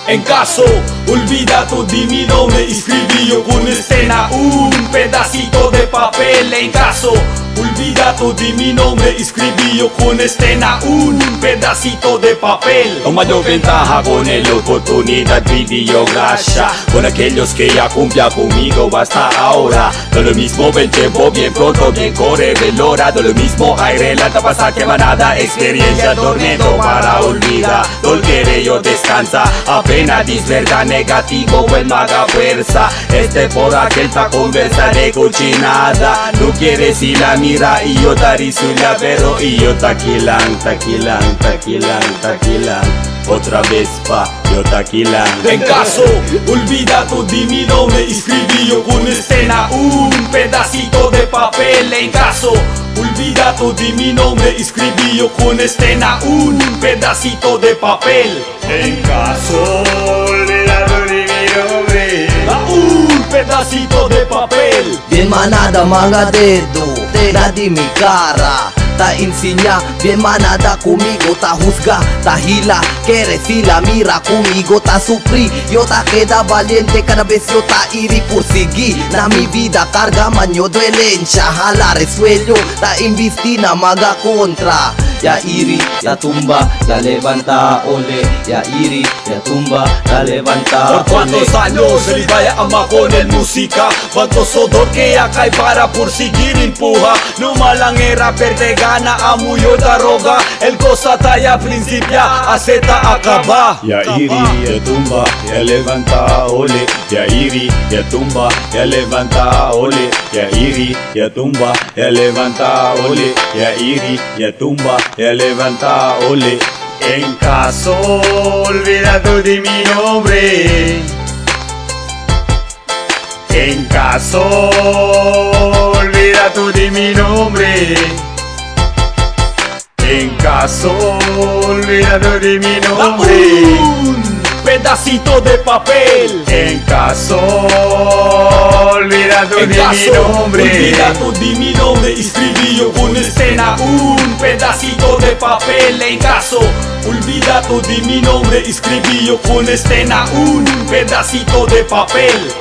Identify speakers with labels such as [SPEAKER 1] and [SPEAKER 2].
[SPEAKER 1] En caso, olvida tú de mi nombre, escribí yo con escena un pedacito de papel. En caso, olvida tú de mi nombre, escribí yo con escena un pedacito de papel.
[SPEAKER 2] Con mayor ventaja con el oportunidad viví yo gracia con aquellos que ya cumplían conmigo hasta ahora. No lo mismo el tiempo, bien pronto, bien corre, velora. No lo mismo aire, la pasa que va nada. Experiencia, tormento para olvidar. Dolquere yo descansa, apenas disverda negativo, el maga fuerza. Por aquel pa' conversa de cochinada. No quieres ir la mira y yo tarizula, pero y yo taquilan, taquilan, taquilan, taquilan. Otra vez pa, yo taquilan.
[SPEAKER 1] En caso, olvida tú de mi nombre, escribí yo con escena un pedacito de papel. En caso, olvida tú de mi nombre, escribí yo con escena un pedacito de papel.
[SPEAKER 2] En caso, olvida tú de mi nombre,
[SPEAKER 1] un pedacito de papel.
[SPEAKER 3] Bien manada mga dedo, tela di mi cara. Ta enseña, bien manada conmigo, ta juzga, ta hila, quiere si la mira conmigo, ta sufrí. Yo ta queda valiente cada vez yo ta iri por seguir. Na mi vida carga maño dolencia, jala resuello, ta investina maga contra. Ya iri, ya tumba, ya levanta, ole. Ya iri, ya tumba, ya levanta,
[SPEAKER 1] Por cuántos años el vaya ama con el música. Cuánto sudor que ya cae para por seguir empuja. No malangera perde gana, amo yo da roga. El cosa talla principia, aceta acaba.
[SPEAKER 2] ya iri, ya tumba, ya levanta, ole. Ya iri, ya tumba, ya levanta, ole. Ya iri, ya tumba, ya levanta, ole. Ya iri, ya tumba, ya levanta, ole. En caso, olvida tú de mi nombre. En caso, olvida tú de mi nombre. En caso, olvida tú de mi nombre.
[SPEAKER 1] Un pedacito de papel.
[SPEAKER 2] En caso, olvida tú de mi nombre.
[SPEAKER 1] Olvida tú de mi nombre, escribí yo con escena un pedacito de papel. En caso, olvida tú de mi nombre, escribí yo con escena un pedacito de papel.